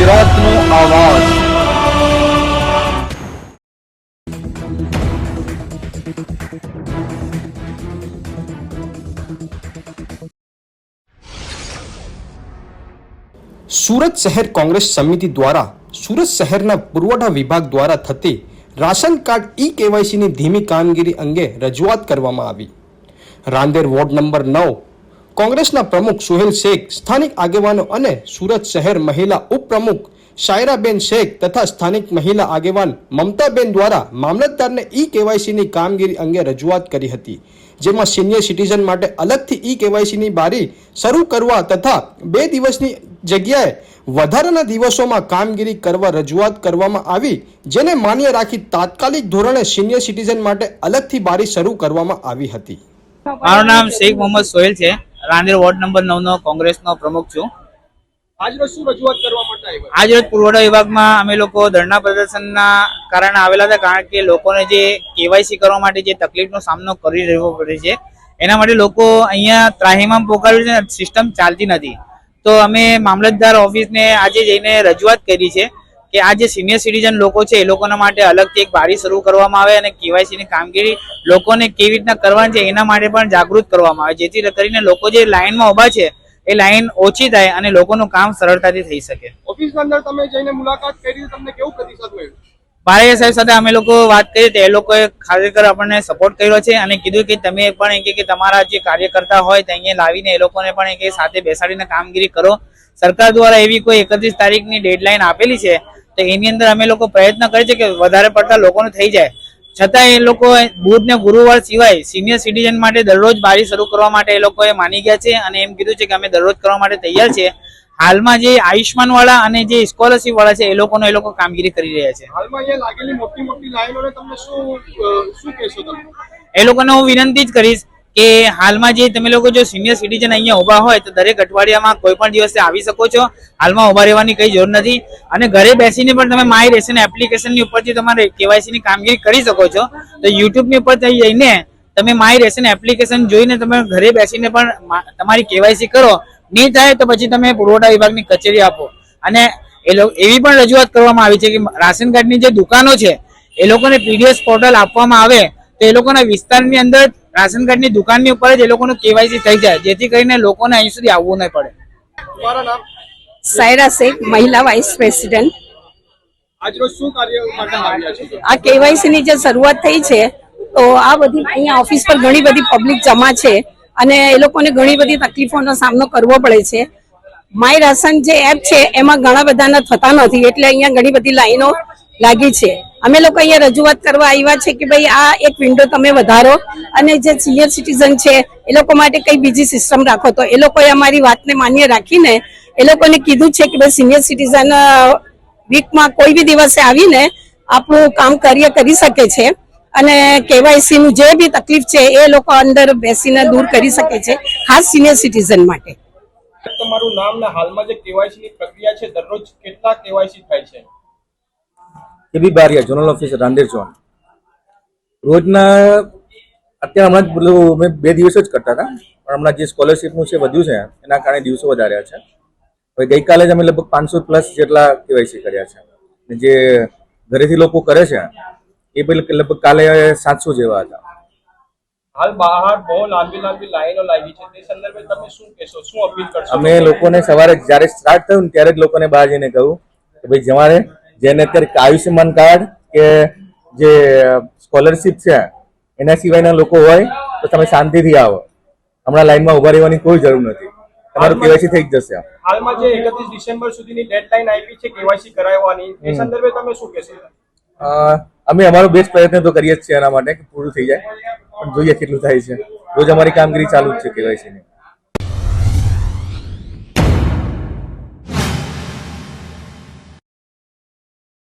ગુજરાતનો આવાજ। સુરત શહેર કોંગ્રેસ સમિતિ દ્વારા સુરત શહેરના પુરવઠા વિભાગ દ્વારા થતી રાશન કાર્ડ ઈ કેવાયસીની ધીમી કામગીરી અંગે રજૂઆત કરવામાં આવી। રાંદેર વોર્ડ નંબર 9 કોંગ્રેસના પ્રમુખ સુહેલ શેખ, સ્થાનિક આગેવાનો અને સુરત શહેર મહિલા ઉપપ્રમુખ શાયરાબેન શેખ તથા સ્થાનિક મહિલા આગેવાન મમતાબેન દ્વારા મામલતદારને ઈ કેવાયસીની કામગીરી અંગે રજૂઆત કરી હતી, જેમાં સિનિયર સિટીઝન માટે અલગથી ઈ કેવાયસીની બારી શરૂ કરવા તથા 2 દિવસની જગ્યાએ વધારાના દિવસોમાં કામગીરી કરવા રજૂઆત કરવામાં આવી, જેને માન્ય રાખી તાત્કાલિક ધોરણે સિનિયર સિટીઝન માટે અલગથી બારી શરૂ કરવામાં આવી હતી। મારું નામ શેખ મોહમ્મદ સોહેલ છે, રાંદેર વોર્ડ નંબર 9 નો કોંગ્રેસનો પ્રમુખ છું। આજરોજ શું રજૂઆત કરવા માટે આવ્યા? આજરોજ પુરવઠા વિભાગમાં અમે લોકો ધરણા પ્રદર્શનના કારણે આવેલા હતા, કારણ કે લોકોને જે કેવાયસી કરવા માટે જે તકલીફનો સામનો કરી રહેવો પડે છે એના માટે લોકો અહીંયા ત્રાહિમામ પોકાર્યું છે, સિસ્ટમ ચાલતી નથી। તો અમે મામલતદાર ઓફિસને આજે જઈને રજૂઆત કરી છે કે આ જે સિનિયર સિટીઝન લોકો છે એ લોકોના માટે અલગથી એક બારી શરૂ કરવામાં આવે અને કેવાયસીની કામગીરી લોકોને કેવી રીતના કરવાની છે એના માટે પણ જાગૃત કરવામાં આવે, જેથી કરીને લોકો જે લાઇનમાં ઊભા છે એ લાઈન ઓછી થાય અને લોકોનું કામ સરળતાથી થઈ શકે। ઓફિસની અંદર તમે જઈને મુલાકાત કરી, તમને કેવું પ્રતિસાદ મળ્યો? બારૈયા સાહેબ સાથે અમે લોકો વાત કરી તો એ લોકોએ ખરેખર આપણને સપોર્ટ કર્યો છે અને કીધું કે તમે પણ કે તમારા જે કાર્યકર્તા હોય તે અહીંયા લાવીને એ લોકોને પણ કે સાથે બેસાડીને કામગીરી કરો। સરકાર દ્વારા એવી કોઈ 31 તારીખની ડેડલાઇન આપેલી છે તો એની અંદર અમે લોકો પ્રયત્ન કરીએ છીએ કે વધારે પડતા લોકોને થઈ જાય, છતાં એ લોકો બુધ ને ગુરુવાર સિવાય સિનિયર સિટીઝન માટે દરરોજ બારી શરૂ કરવા માટે એ લોકોએ માની ગયા છે અને એમ કીધું છે કે અમે દરરોજ કરવા માટે તૈયાર છે। હાલમાં જે આયુષ્માન વાળા અને જે સ્કોલરશીપ વાળા છે એ લોકો કામગીરી કરી રહ્યા છે। હાલમાં અહીંયા લાગેલી મોટી લાઈનોને તમને શું કહેશો તમે? એ લોકોને હું વિનંતી જ કરીશ કે હાલમાં જે તમે લોકો જો સિનિયર સિટીઝન અહીંયા ઊભા હોય તો દરેક અઠવાડિયામાં કોઈ પણ દિવસે આવી શકો છો, હાલમાં ઊભા રહેવાની કઈ જરૂર નથી અને ઘરે બેસીને પણ તમે માય રેશન એપ્લિકેશનની ઉપરથી તમારે કેવાયસીની કામગીરી કરી શકો છો। તો યુટ્યુબની ઉપર જઈને તમે માય રેશન એપ્લિકેશન જોઈને તમે ઘરે બેસીને પણ તમારી કેવાયસી કરો, નહીં થાય તો પછી તમે પુરવઠા વિભાગની કચેરી આપો। અને એવી પણ રજૂઆત કરવામાં આવી છે કે રાશન કાર્ડની જે દુકાનો છે એ લોકોને પીડીએસ પોર્ટલ આપવામાં આવે તો એ લોકોના વિસ્તારની અંદર રાશન કાર્ડની દુકાનની ઉપર જ એ લોકોનું કેવાયસી થઈ જાય, જેથી કરીને લોકોને અહીં સુધી આવવું નહીં પડે। તમારું નામ? સાયરા શેખ, મહિલા વાઇસ પ્રેસિડેન્ટ। આજરોજ શું કાર્ય માટે આવ્યા છો? આ કેવાયસી ની જે શરૂઆત થઈ છે તો આ બધી અહીંયા ઓફિસ પર ઘણી બધી પબ્લિક જમા છે અને એ લોકોને ઘણી બધી તકલીફોનો સામનો કરવો પડે છે। માય રાશન જે એપ છે એમાં ઘણા બધાના થતા નથી, એટલે અહીંયા ઘણી બધી લાઈનો લાગી છે। અમે લોકો અહીંયા રજૂઆત કરવા આવ્યા છે કે ભાઈ આ એક વિન્ડો તમે વધારો અને જે સિનિયર સિટીઝન છે એ લોકો માટે કઈ બીજી સિસ્ટમ રાખો। તો એ લોકોએ અમારી વાતને માન્ય રાખીને એ લોકોને કીધું છે કે ભાઈ સિનિયર સિટીઝન વીકમાં કોઈ બી દિવસે આવીને આપણું કામ કરી શકે છે અને કેવાયસી નું જે બી તકલીફ છે એ લોકો અંદર બેસીને દૂર કરી શકે છે, ખાસ સિનિયર સિટીઝન માટે। તમારું નામ ને હાલમાં જે કેવાયસી ની પ્રક્રિયા છે દરરોજ કેટલા કેવાયસી થાય છે? A B Baria, zonal officer Rander zone. રોજના અત્યારે હમણાં મેં 2 દિવસ જ કરતા હતા, પણ હમણાં જે સ્કોલરશીપનું છે વધ્યું છે એના કારણે દિવસો વધાર્યા છે। હવે ગઈકાલે જ અમે લગભગ 500+ જેટલા કેવાયસી કર્યા છે, જે ઘરેથી લોકો કરે છે એ લગભગ કાલે 700 જેવા હતા। હાલ બહાર બહુ લાંબી લાઈનો લાગી છે, તે સંદર્ભે તમે શું કહેશો, શું અપીલ કરશો? અમે લોકોને સવારે જ્યારે સ્ટાર્ટ થયું ને ત્યારે જ લોકોને બહાર જઈને કહ્યું કે ભાઈ તમારે જેને અત્યારે આયુષ્યમાન કાર્ડ કે જે સ્કોલરશીપ છે એના સિવાયના લોકો હોય તો તમે શાંતિથી આવો, હમણાં લાઈનમાં ઉભા રહેવાની કોઈ જરૂર નથી, તમારું કેવાયસી થઈ જ જશે। હાલમાં જે 31 ડિસેમ્બર સુધીની ડેડલાઈન આપી છે કેવાયસી કરાવવાની, એ સંદર્ભે તમે શું કહેશો? અમે અમારો બેસ્ટ પ્રયત્ન તો કરીએ જ છીએ એના માટે કે પૂરું થઈ જાય, પણ જોઈએ કેટલું થાય છે। રોજ અમારી કામગીરી ચાલુ જ છે કેવાયસીની।